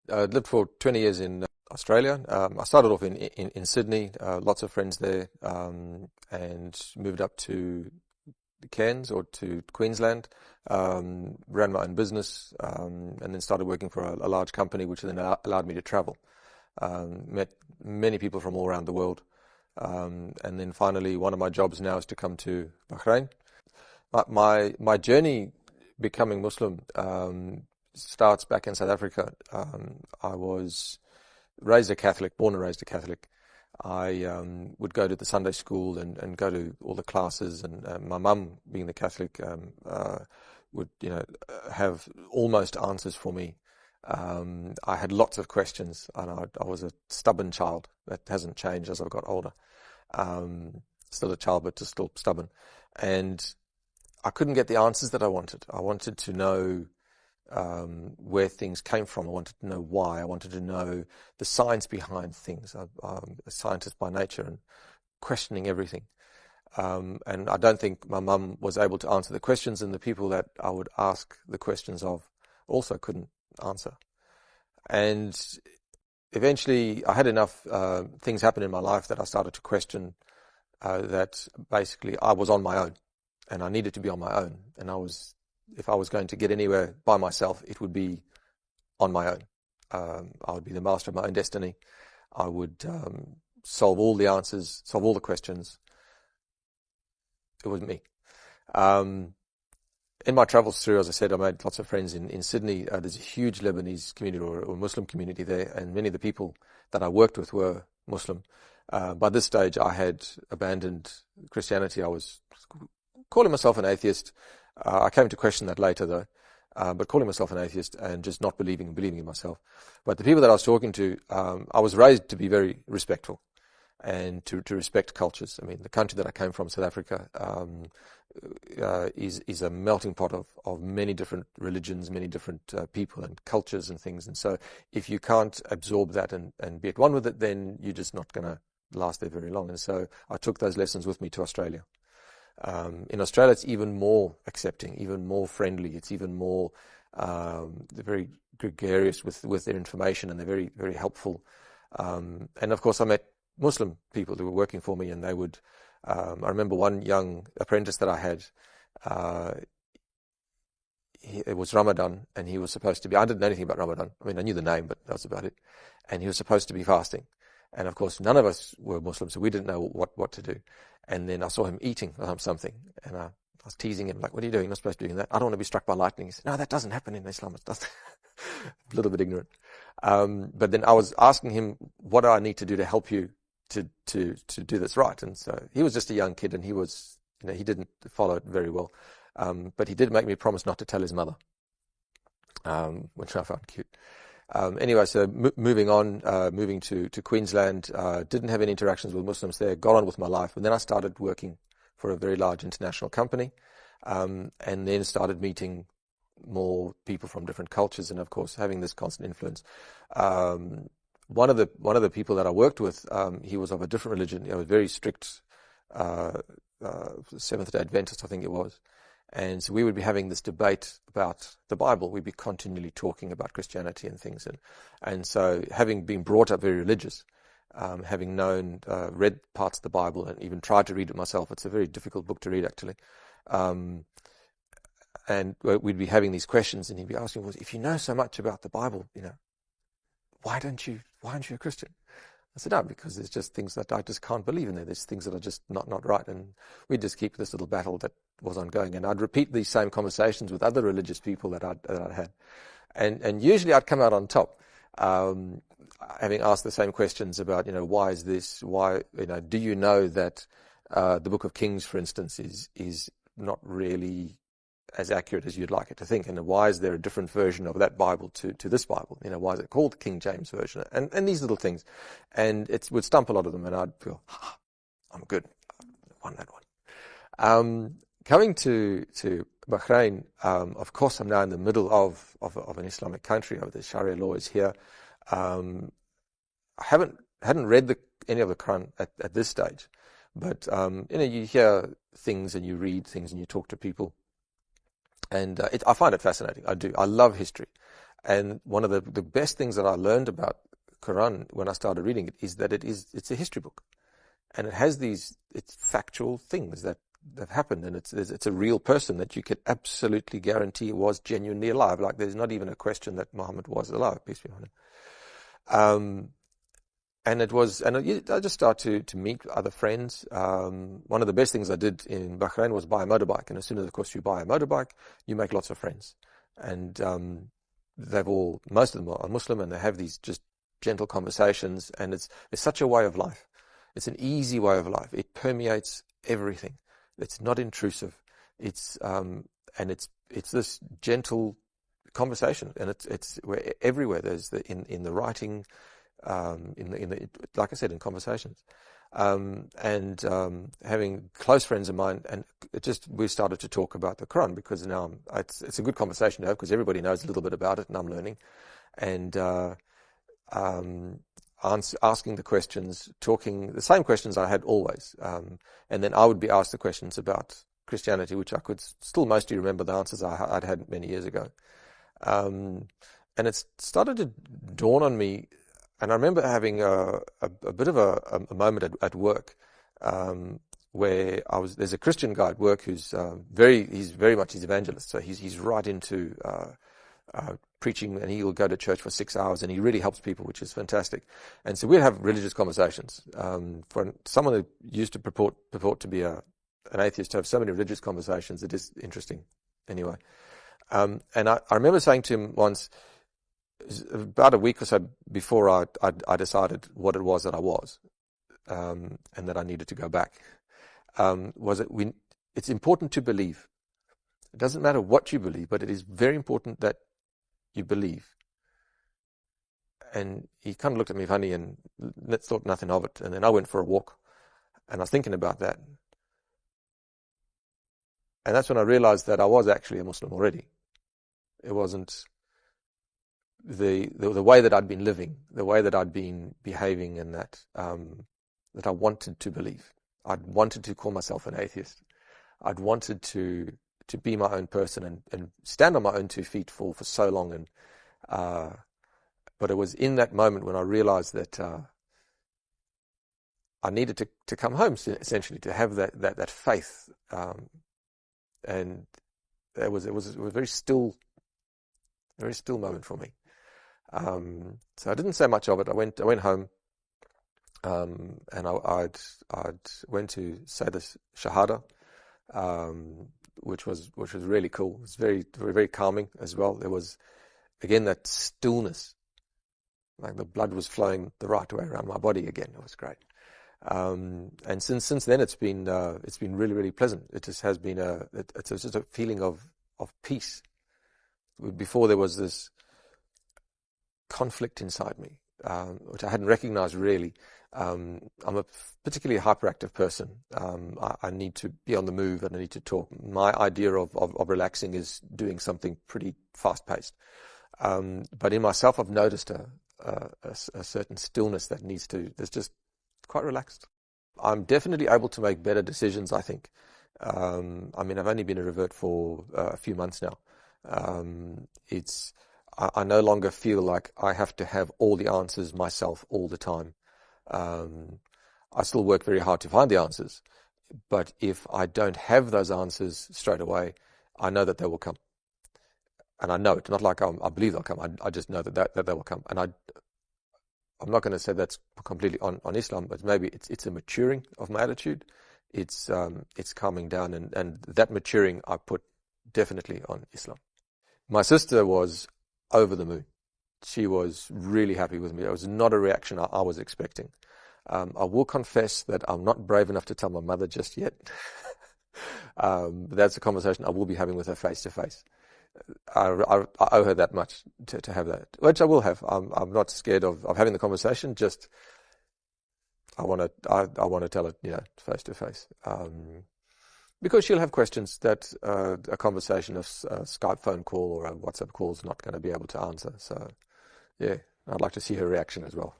lived for 20 years in Australia. I started off in Sydney, lots of friends there, and moved up to Cairns or to Queensland, ran my own business, and then started working for a large company, which then allowed me to travel. Met many people from all around the world. And then finally, one of my jobs now is to come to Bahrain. My journey becoming Muslim starts back in South Africa. I was raised a Catholic, born and raised a Catholic. I would go to the Sunday school and go to all the classes, and my mum, being the Catholic, would have almost answers for me. I had lots of questions, and I was a stubborn child. That hasn't changed as I've got older. Still a child, but just still stubborn. And I couldn't get the answers that I wanted. I wanted to know where things came from. I wanted to know why. I wanted to know the science behind things. I'm a scientist by nature and questioning everything. And I don't think my mum was able to answer the questions, and the people that I would ask the questions of also couldn't answer. And eventually I had enough things happen in my life that I started to question that basically I was on my own and I needed to be on my own. And if I was going to get anywhere by myself, it would be on my own. I would be the master of my own destiny. I would solve all the answers, solve all the questions. It wasn't me. In my travels through, as I said, I made lots of friends in Sydney. There's a huge Lebanese community or Muslim community there, and many of the people that I worked with were Muslim. By this stage, I had abandoned Christianity. I was calling myself an atheist. I came to question that later, though, but calling myself an atheist and just not believing in myself. But the people that I was talking to, I was raised to be very respectful and to respect cultures. I mean, the country that I came from, South Africa, is a melting pot of many different religions, many different people and cultures and things. And so if you can't absorb that and be at one with it, then you're just not going to last there very long. And so I took those lessons with me to Australia. In Australia, it's even more accepting, even more friendly. It's even more, they're very gregarious with their information, and they're very, very helpful. And of course, I met Muslim people who were working for me, and they would, I remember one young apprentice that I had, it was Ramadan, and he was supposed to be, I didn't know anything about Ramadan. I mean, I knew the name, but that was about it. And he was supposed to be fasting. And of course, none of us were Muslims, so we didn't know what to do. And then I saw him eating something, and I was teasing him, like, what are you doing? You're not supposed to be doing that. I don't want to be struck by lightning. He said, no, that doesn't happen in Islam. It doesn't. A little bit ignorant. But then I was asking him, what do I need to do to help you to do this right? And so he was just a young kid, and he was, he didn't follow it very well. But he did make me promise not to tell his mother, which I found cute. Anyway, so moving on, moving to Queensland, didn't have any interactions with Muslims there, got on with my life. And then I started working for a very large international company, and then started meeting more people from different cultures, and of course having this constant influence. One of the people that I worked with, he was of a different religion. He was very strict Seventh-day Adventist, I think it was. And so we would be having this debate about the Bible. We'd be continually talking about Christianity and things. And so having been brought up very religious, having known, read parts of the Bible and even tried to read it myself, it's a very difficult book to read, actually. And we'd be having these questions, and he'd be asking, well, if you know so much about the Bible, why aren't you a Christian? I said, no, because there's just things that I just can't believe in there. There's things that are just not right. And we'd just keep this little battle that was ongoing. And I'd repeat these same conversations with other religious people that I'd had. And usually I'd come out on top, having asked the same questions about, why is this? Why, do you know that the Book of Kings, for instance, is not really as accurate as you'd like it to think? And why is there a different version of that Bible to this Bible? Why is it called the King James Version? And these little things. And it would stump a lot of them, and I'd feel, I'm good. I won that one. Coming to Bahrain, of course, I'm now in the middle of an Islamic country. The Sharia law is here. I hadn't read any of the Quran at this stage, but you hear things and you read things and you talk to people. And I find it fascinating. I do. I love history. And one of the best things that I learned about Quran when I started reading it is that it's a history book, and it has it's factual things that have happened, and it's a real person that you could absolutely guarantee was genuinely alive. Like there's not even a question that Muhammad was alive, peace be upon him. And I just started to meet other friends. One of the best things I did in Bahrain was buy a motorbike, and as soon as, of course, you buy a motorbike, you make lots of friends, and most of them are Muslim, and they have these just gentle conversations, and it's such a way of life. It's an easy way of life. It permeates everything. It's not intrusive. It's this gentle conversation, and it's where everywhere. There's in the writing, like I said, in conversations, having close friends of mine, and we started to talk about the Quran, because now it's a good conversation to have, because everybody knows a little bit about it, and I'm learning, and asking the questions, talking the same questions I had always, and then I would be asked the questions about Christianity, which I could still mostly remember the answers I'd had many years ago, and it started to dawn on me. And I remember having a bit of a moment at work, where there's a Christian guy at work who's he's very much his evangelist. So he's right into preaching, and he'll go to church for 6 hours, and he really helps people, which is fantastic. And so we'd have religious conversations. For someone who used to purport to be an atheist, to have so many religious conversations, it is interesting. Anyway, and I remember saying to him once, about a week or so before I decided what it was that I was, and that I needed to go back, it's important to believe. It doesn't matter what you believe, but it is very important that you believe. And he kind of looked at me funny and thought nothing of it. And then I went for a walk, and I was thinking about that. And that's when I realized that I was actually a Muslim already. It wasn't the way that I'd been living, the way that I'd been behaving, and that I wanted to believe. I'd wanted to call myself an atheist. I'd wanted to be my own person and stand on my own 2 feet for so long. And but it was in that moment when I realized that I needed to come home, essentially, to have that faith. And it was a very still moment for me. So I didn't say much of it. I went home, and I went to say this Shahada, which was really cool. It was very, very, very calming as well. There was, again, that stillness, like the blood was flowing the right way around my body again. It was great. And since then, it's been really, really pleasant. It just has been it's just a feeling of peace. Before, there was this conflict inside me, which I hadn't recognized really. I'm a particularly hyperactive person. I need to be on the move, and I need to talk. My idea of relaxing is doing something pretty fast-paced. But in myself, I've noticed a certain stillness that's just quite relaxed. I'm definitely able to make better decisions, I think. I mean, I've only been a Revert for a few months now. I no longer feel like I have to have all the answers myself all the time. I still work very hard to find the answers, but if I don't have those answers straight away, I know that they will come. And I know it, not like I believe they'll come. I just know that they will come. And I'm not going to say that's completely on Islam, but maybe it's a maturing of my attitude. It's calming down, and that maturing I put definitely on Islam. My sister was over the moon. She was really happy with me. It was not a reaction I was expecting. I will confess that I'm not brave enough to tell my mother just yet. But that's a conversation I will be having with her face to face. I owe her that much to have that, which I will have. I'm not scared of having the conversation. Just I want to tell it, face to face, because she'll have questions that a conversation, a Skype phone call or a WhatsApp call is not going to be able to answer. So, yeah, I'd like to see her reaction as well.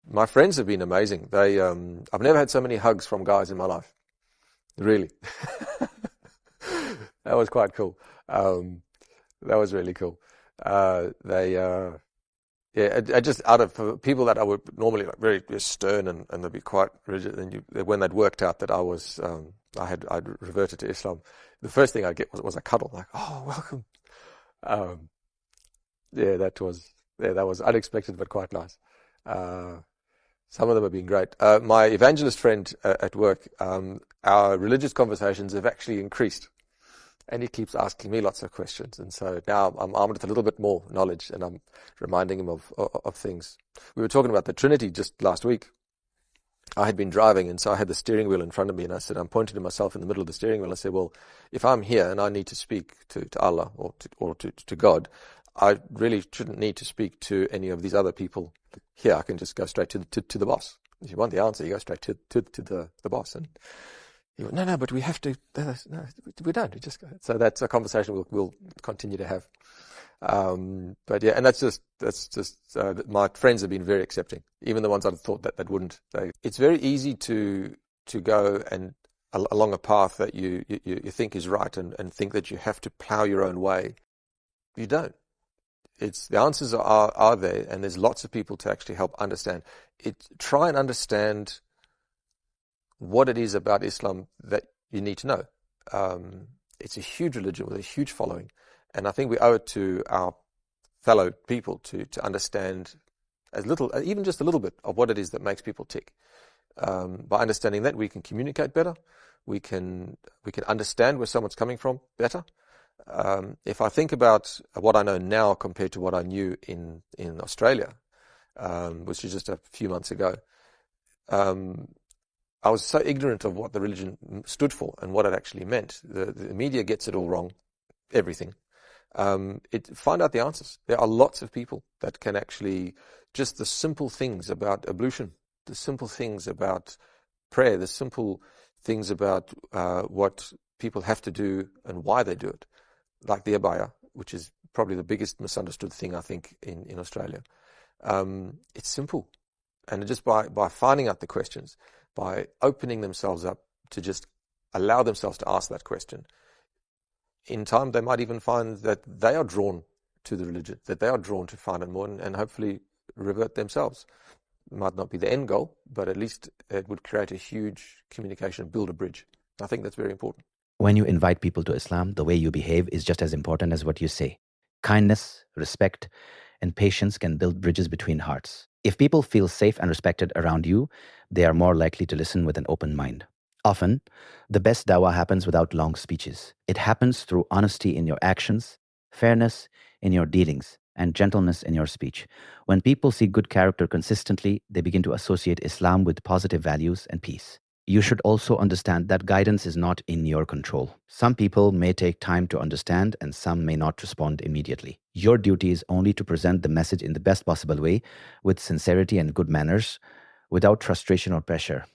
My friends have been amazing. I've never had so many hugs from guys in my life. Really, that was quite cool. That was really cool. They yeah, I just out of for people that I would normally like very stern and they'd be quite rigid, and when they'd worked out that I'd reverted to Islam, the first thing I'd get was a cuddle, like, oh, welcome. Um, yeah, that was unexpected but quite nice. Uh, some of them have been great. My evangelist friend at work, our religious conversations have actually increased. And he keeps asking me lots of questions. And so now I'm armed with a little bit more knowledge and I'm reminding him of things. We were talking about the Trinity just last week. I had been driving, and so I had the steering wheel in front of me, and I said, I'm pointing to myself in the middle of the steering wheel. I said, well, if I'm here and I need to speak to Allah or to God, I really shouldn't need to speak to any of these other people here. I can just go straight to the boss. If you want the answer, you go straight to the boss. And he went, no, but we have to. No, we don't. We just go. So that's a conversation we'll continue to have. But yeah, and that's just my friends have been very accepting, even the ones I thought that wouldn't. It's very easy to go and along a path that you think is right and think that you have to plow your own way. You don't. It's the answers are there, and there's lots of people to actually help understand it. Try and understand what it is about Islam that you need to know. It's a huge religion with a huge following, and I think we owe it to our fellow people to understand as little, even just a little bit, of what it is that makes people tick. By understanding that, we can communicate better. We can understand where someone's coming from better. If I think about what I know now compared to what I knew in Australia, which is just a few months ago, I was so ignorant of what the religion stood for and what it actually meant. The media gets it all wrong, everything. Find out the answers. There are lots of people that can actually, just the simple things about ablution, the simple things about prayer, the simple things about what people have to do and why they do it, like the abaya, which is probably the biggest misunderstood thing, I think, in Australia. It's simple. And just by finding out the questions, by opening themselves up to just allow themselves to ask that question, in time they might even find that they are drawn to the religion, that they are drawn to find it more and hopefully revert themselves. It might not be the end goal, but at least it would create a huge communication, build a bridge. I think that's very important. When you invite people to Islam, the way you behave is just as important as what you say. Kindness, respect, and patience can build bridges between hearts. If people feel safe and respected around you, they are more likely to listen with an open mind. Often, the best dawah happens without long speeches. It happens through honesty in your actions, fairness in your dealings, and gentleness in your speech. When people see good character consistently, they begin to associate Islam with positive values and peace. You should also understand that guidance is not in your control. Some people may take time to understand and some may not respond immediately. Your duty is only to present the message in the best possible way, with sincerity and good manners, without frustration or pressure.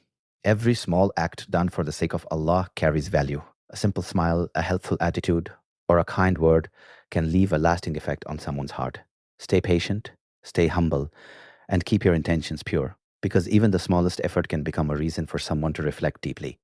Every small act done for the sake of Allah carries value. A simple smile, a helpful attitude, or a kind word can leave a lasting effect on someone's heart. Stay patient, stay humble, and keep your intentions pure, because even the smallest effort can become a reason for someone to reflect deeply.